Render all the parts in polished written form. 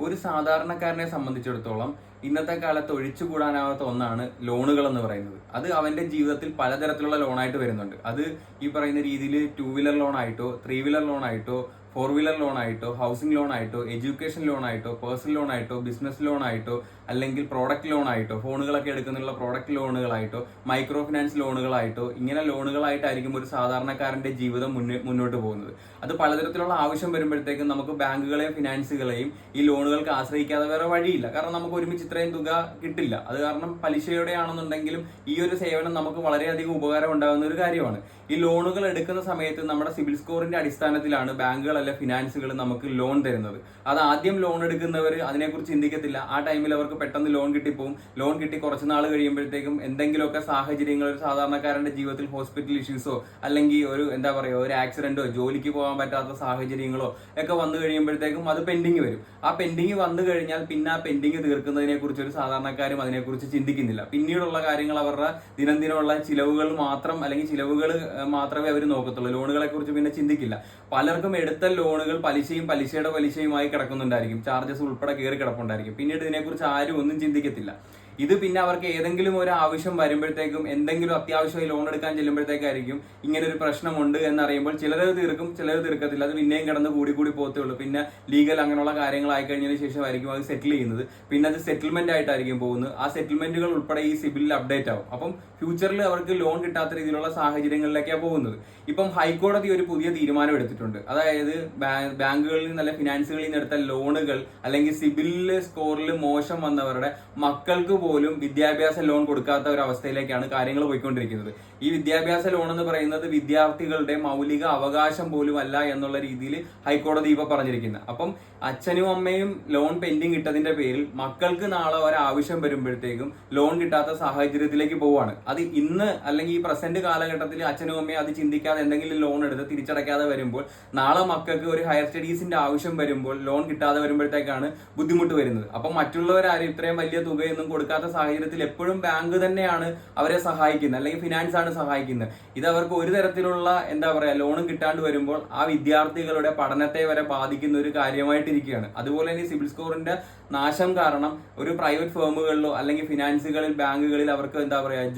ഒരു സാധാരണക്കാരനെ സംബന്ധിച്ചിടത്തോളം ഇന്നത്തെ കാലത്ത് ഒഴിച്ചുകൂടാനാവാത്ത ഒന്നാണ് ലോണുകൾ എന്ന് പറയുന്നത്. അത് അവന്റെ ജീവിതത്തിൽ പലതരത്തിലുള്ള ലോണായിട്ട് വരുന്നുണ്ട്. അത് ഈ പറയുന്ന രീതിയിൽ 2 വീലർ ലോൺ ആയിട്ടോ 3 വീലർ ലോൺ ആയിട്ടോ 4 വീലർ ലോൺ ആയിട്ടോ ഹൗസിംഗ് ലോൺ ആയിട്ടോ എഡ്യൂക്കേഷൻ ലോൺ ആയിട്ടോ പേഴ്സണൽ ലോൺ ആയിട്ടോ ബിസിനസ് ലോൺ ആയിട്ടോ അല്ലെങ്കിൽ പ്രോഡക്റ്റ് ലോൺ ആയിട്ടോ ഫോണുകളൊക്കെ എടുക്കുന്നുള്ള പ്രോഡക്റ്റ് ലോണുകളായിട്ടോ മൈക്രോ ഫിനാൻസ് ലോണുകളായിട്ടോ ഇങ്ങനെ ലോണുകളായിട്ടായിരിക്കും ഒരു സാധാരണക്കാരന്റെ ജീവിതം മുന്നോട്ട് പോകുന്നത്. അത് പലതരത്തിലുള്ള ആവശ്യം വരുമ്പോഴത്തേക്കും നമുക്ക് ബാങ്കുകളെയും ഫിനാൻസുകളെയും ഈ ലോണുകൾക്ക് ആശ്രയിക്കാതെ വേറെ വഴിയില്ല. കാരണം നമുക്ക് ഒരുമിച്ച് ഇത്രയും തുക കിട്ടില്ല. അത് കാരണം പലിശയുടെ ആണെന്നുണ്ടെങ്കിലും ഈ ഒരു സേവനം നമുക്ക് വളരെയധികം ഉപകാരം ഉണ്ടാകുന്ന ഒരു കാര്യമാണ്. ഈ ലോണുകൾ എടുക്കുന്ന സമയത്ത് നമ്മുടെ സിബിൽ സ്കോറിന്റെ അടിസ്ഥാനത്തിലാണ് ബാങ്കുകൾ അല്ലെ ഫിനാൻസുകൾ നമുക്ക് ലോൺ തരുന്നത്. അത് ആദ്യം ലോൺ എടുക്കുന്നവർ അതിനെക്കുറിച്ച് ചിന്തിക്കത്തില്ല. ആ ടൈമിൽ അവർക്ക് പെട്ടെന്ന് ലോൺ കിട്ടിപ്പോവും. ലോൺ കിട്ടി കുറച്ച് നാൾ കഴിയുമ്പോഴത്തേക്കും എന്തെങ്കിലുമൊക്കെ സാഹചര്യങ്ങൾ ഒരു സാധാരണക്കാരന്റെ ജീവിതത്തിൽ ഹോസ്പിറ്റൽ ഇഷ്യൂസോ അല്ലെങ്കിൽ ഒരു ആക്സിഡന്റോ ജോലിക്ക് പോകാൻ പറ്റാത്ത സാഹചര്യങ്ങളോ ഒക്കെ വന്നു കഴിയുമ്പോഴത്തേക്കും അത് പെൻഡിങ് വരും. ആ പെൻഡിങ് വന്നു കഴിഞ്ഞാൽ പിന്നെ ആ പെൻഡിങ് തീർക്കുന്നതിനെ കുറിച്ച് ഒരു സാധാരണക്കാരും അതിനെക്കുറിച്ച് ചിന്തിക്കുന്നില്ല. പിന്നീടുള്ള കാര്യങ്ങൾ അവരുടെ ദിനംദിനമുള്ള ചിലവുകൾ മാത്രം അല്ലെങ്കിൽ ചിലവുകൾ മാത്രമേ അവർ നോക്കത്തുള്ളൂ. ലോണുകളെ കുറിച്ച് പിന്നെ ചിന്തിക്കില്ല. പലർക്കും എടുത്ത ലോണുകൾ പലിശയും പലിശയുടെ പലിശയുമായി കിടക്കുന്നുണ്ടായിരിക്കും. ചാർജസ് ഉൾപ്പെടെ കയറി കിടപ്പുണ്ടായിരിക്കും. പിന്നീട് ഇതിനെക്കുറിച്ച് ആരും ഒന്നും ചിന്തിക്കത്തില്ല. ഇത് പിന്നെ അവർക്ക് ഏതെങ്കിലും ഒരു ആവശ്യം വരുമ്പോഴത്തേക്കും എന്തെങ്കിലും അത്യാവശ്യമായി ലോൺ എടുക്കാൻ ചെല്ലുമ്പോഴത്തേക്കായിരിക്കും ഇങ്ങനെ ഒരു പ്രശ്നമുണ്ട് എന്നറിയുമ്പോൾ ചിലത് തീർക്കും, ചിലത് തീർക്കത്തില്ല. അത് പിന്നെയും കിടന്ന് കൂടി പോത്തേ ഉള്ളൂ. പിന്നെ ലീഗൽ അങ്ങനെയുള്ള കാര്യങ്ങളായി കഴിഞ്ഞതിന് ശേഷമായിരിക്കും അത് സെറ്റിൽ ചെയ്യുന്നത്. പിന്നെ അത് സെറ്റിൽമെന്റ് ആയിട്ടായിരിക്കും പോകുന്നത്. ആ സെറ്റിൽമെന്റുകൾ ഉൾപ്പെടെ ഈ സിബിലിൽ അപ്ഡേറ്റ് ആവും. അപ്പം ഫ്യൂച്ചറിൽ അവർക്ക് ലോൺ കിട്ടാത്ത രീതിയിലുള്ള സാഹചര്യങ്ങളിലേക്കാണ് പോകുന്നത്. ഇപ്പം ഹൈക്കോടതി ഒരു പുതിയ തീരുമാനം എടുത്തിട്ടുണ്ട്. അതായത് ബാങ്കുകളിൽ നിന്നല്ല ഫിനാൻസുകളിൽ നിന്ന് എടുത്ത ലോണുകൾ അല്ലെങ്കിൽ സിബിൽ സ്കോറിൽ മോശം വന്നവരുടെ മക്കൾക്ക് പോലും വിദ്യാഭ്യാസ ലോൺ കൊടുക്കാത്ത ഒരു അവസ്ഥയിലേക്കാണ് കാര്യങ്ങൾ പോയിക്കൊണ്ടിരിക്കുന്നത്. ഈ വിദ്യാഭ്യാസ ലോൺ എന്ന് പറയുന്നത് വിദ്യാർത്ഥികളുടെ മൗലിക അവകാശം പോലും അല്ല എന്നുള്ള രീതിയിൽ ഹൈക്കോടതി ഇപ്പൊ പറഞ്ഞിരിക്കുന്നത്. അപ്പം അച്ഛനും അമ്മയും ലോൺ പെൻഡിങ് ഇട്ടതിന്റെ പേരിൽ മക്കൾക്ക് നാളെ ഒരാവശ്യം വരുമ്പോഴത്തേക്കും ലോൺ കിട്ടാത്ത സാഹചര്യത്തിലേക്ക് പോവാണ്. അത് ഇന്ന് അല്ലെങ്കിൽ ഈ പ്രസന്റ് കാലഘട്ടത്തിൽ അച്ഛനും അമ്മയും അത് ചിന്തിക്കാതെ എന്തെങ്കിലും ലോൺ എടുത്ത് തിരിച്ചടയ്ക്കാതെ വരുമ്പോൾ നാളെ മക്കൾക്ക് ഒരു ഹയർ സ്റ്റഡീസിന്റെ ആവശ്യം വരുമ്പോൾ ലോൺ കിട്ടാതെ വരുമ്പോഴത്തേക്കാണ് ബുദ്ധിമുട്ട് വരുന്നത്. അപ്പം മറ്റുള്ളവരാരും ഇത്രയും വലിയ തുകയൊന്നും കൊടുക്കാത്ത സാഹചര്യത്തിൽ എപ്പോഴും ബാങ്ക് തന്നെയാണ് അവരെ സഹായിക്കുന്നത് അല്ലെങ്കിൽ ഫിനാൻസ് ആണ് സഹായിക്കുന്നത്. ഇത് അവർക്ക് ഒരു തരത്തിലുള്ള ലോണും കിട്ടാണ്ട് വരുമ്പോൾ ആ വിദ്യാർത്ഥികളുടെ പഠനത്തെ വരെ ബാധിക്കുന്ന ഒരു കാര്യമായിട്ടിരിക്കുകയാണ്. അതുപോലെ തന്നെ സിബിൽ സ്കോറിന്റെ നാശം കാരണം ഒരു പ്രൈവറ്റ് ഫേമുകളിലോ അല്ലെങ്കിൽ ഫിനാൻസുകളിൽ ബാങ്കുകളിൽ അവർക്ക്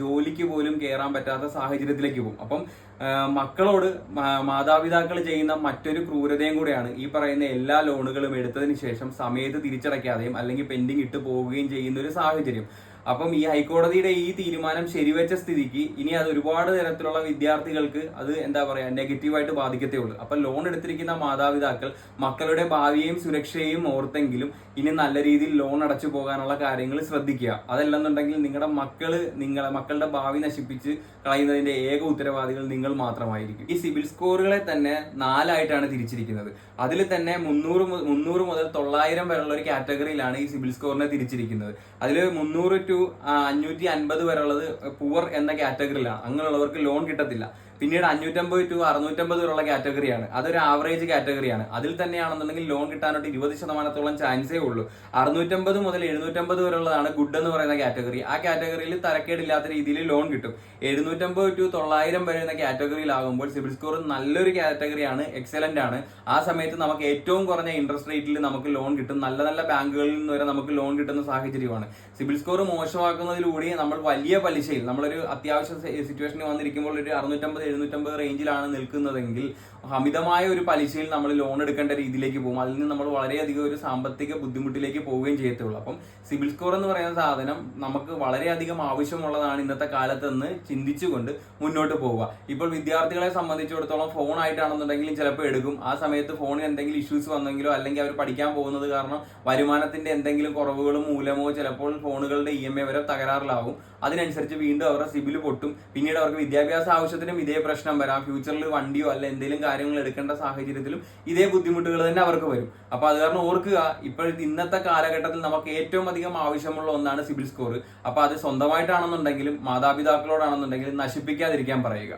ജോലിക്ക് പോലും കയറാൻ പറ്റാത്ത സാഹചര്യത്തിലേക്ക് പോകും. അപ്പം മക്കളോട് മാതാപിതാക്കൾ ചെയ്യുന്ന മറ്റൊരു ക്രൂരതയും കൂടെയാണ് ഈ പറയുന്ന എല്ലാ ലോണുകളും എടുത്തതിന് ശേഷം സമയത്ത് തിരിച്ചടയ്ക്കാതെയും അല്ലെങ്കിൽ പെൻഡിങ് ഇട്ട് പോവുകയും ചെയ്യുന്ന ഒരു സാഹചര്യം. അപ്പം ഈ ഹൈക്കോടതിയുടെ ഈ തീരുമാനം ശരിവെച്ച സ്ഥിതിക്ക് ഇനി അത് ഒരുപാട് തരത്തിലുള്ള വിദ്യാർത്ഥികൾക്ക് അത് നെഗറ്റീവായിട്ട് ബാധിക്കത്തേ ഉള്ളൂ. അപ്പൊ ലോൺ എടുത്തിരിക്കുന്ന മാതാപിതാക്കൾ മക്കളുടെ ഭാവിയെയും സുരക്ഷയെയും ഓർത്തെങ്കിലും ഇനി നല്ല രീതിയിൽ ലോൺ അടച്ചു പോകാനുള്ള കാര്യങ്ങൾ ശ്രദ്ധിക്കുക. അതല്ലെന്നുണ്ടെങ്കിൽ നിങ്ങളുടെ മക്കളുടെ ഭാവി നശിപ്പിച്ച് കളയുന്നതിന്റെ ഏക ഉത്തരവാദികൾ നിങ്ങൾ മാത്രമായിരിക്കും. ഈ സിബിൽ സ്കോറുകളെ തന്നെ 4ആയിട്ടാണ് തിരിച്ചിരിക്കുന്നത്. അതിൽ തന്നെ 300 മുതൽ 900 വരെയുള്ള ഒരു കാറ്റഗറിയിലാണ് ഈ സിബിൽ സ്കോറിനെ തിരിച്ചിരിക്കുന്നത്. അതിൽ 300 to 550 വരെയുള്ളത് പുവർ എന്ന കാറ്റഗറിയിലാണ്. അങ്ങനെയുള്ളവർക്ക് ലോൺ കിട്ടത്തില്ല. പിന്നീട് 550 to 650 വരെയുള്ള കാറ്റഗറിയാണ്. അതൊരു ആവറേജ് കാറ്റഗറിയാണ്. അതിൽ തന്നെയാണെന്നുണ്ടെങ്കിൽ ലോൺ കിട്ടാനായിട്ട് 20% ചാൻസേ ഉള്ളൂ. 650 മുതൽ 750 വരെയുള്ളതാണ് ഗുഡ് എന്ന് പറയുന്ന കാറ്റഗറി. ആ കാറ്റഗറിയിൽ തരക്കേടില്ലാത്ത രീതിയിൽ ലോൺ കിട്ടും. 750 to 900 വരുന്ന കാറ്റഗറിയിലാകുമ്പോൾ സിബിൽ സ്കോർ നല്ലൊരു കാറ്റഗറിയാണ്, എക്സലന്റ് ആണ്. ആ സമയത്ത് നമുക്ക് ഏറ്റവും കുറഞ്ഞ ഇൻട്രസ്റ്റ് റേറ്റിൽ നമുക്ക് ലോൺ കിട്ടും. നല്ല നല്ല ബാങ്കുകളിൽ നിന്ന് വരെ നമുക്ക് ലോൺ കിട്ടുന്ന സാഹചര്യമാണ്. സിബിൽ സ്കോർ മോശമാക്കുന്നതിലൂടെ നമ്മൾ വലിയ പലിശയിൽ നമ്മളൊരു അത്യാവശ്യ സിറ്റുവേഷനിൽ വന്നിരിക്കുമ്പോൾ ഒരു 650-750 റേഞ്ചിലാണ് നിൽക്കുന്നതെങ്കിൽ അമിതമായ ഒരു പലിശയിൽ നമ്മൾ ലോൺ എടുക്കേണ്ട രീതിയിലേക്ക് പോകും. അതിൽ നിന്ന് നമ്മൾ വളരെയധികം ഒരു സാമ്പത്തിക ബുദ്ധിമുട്ടിലേക്ക് പോവുകയും ചെയ്യത്തുള്ളൂ. അപ്പം സിബിൽ സ്കോർ എന്ന് പറയുന്ന സാധനം നമുക്ക് വളരെയധികം ആവശ്യമുള്ളതാണ് ഇന്നത്തെ കാലത്തെന്ന് ചിന്തിച്ചുകൊണ്ട് മുന്നോട്ട് പോവുക. ഇപ്പോൾ വിദ്യാർത്ഥികളെ സംബന്ധിച്ചിടത്തോളം ഫോൺ ആയിട്ടാണെന്നുണ്ടെങ്കിലും ചിലപ്പോൾ എടുക്കും. ആ സമയത്ത് ഫോണിന് എന്തെങ്കിലും ഇഷ്യൂസ് വന്നെങ്കിലോ അല്ലെങ്കിൽ അവർ പഠിക്കാൻ പോകുന്നത് കാരണം വരുമാനത്തിന്റെ എന്തെങ്കിലും കുറവുകളും മൂലമോ ചിലപ്പോൾ ഫോണുകളുടെ EMI വരെ തകരാറിലാവും. അതിനനുസരിച്ച് വീണ്ടും അവരുടെ സിബിൽ പൊട്ടും. പിന്നീട് അവർക്ക് വിദ്യാഭ്യാസ ആവശ്യത്തിനും ഇതേ പ്രശ്നം വരാം. ഫ്യൂച്ചറിൽ വണ്ടിയോ അല്ല എന്തെങ്കിലും കാര്യങ്ങൾ എടുക്കേണ്ട സാഹചര്യത്തിലും ഇതേ ബുദ്ധിമുട്ടുകൾ തന്നെ അവർക്ക് വരും. അപ്പൊ അത് കാരണം ഓർക്കുക, ഇപ്പോഴത്തെ ഇന്നത്തെ കാലഘട്ടത്തിൽ നമുക്ക് ഏറ്റവും അധികം ആവശ്യമുള്ള ഒന്നാണ് സിബിൽ സ്കോർ. അപ്പൊ അത് സ്വന്തമായിട്ടാണെന്നുണ്ടെങ്കിലും മാതാപിതാക്കളോടാണെന്നുണ്ടെങ്കിലും നശിപ്പിക്കാതിരിക്കാൻ പറയുക.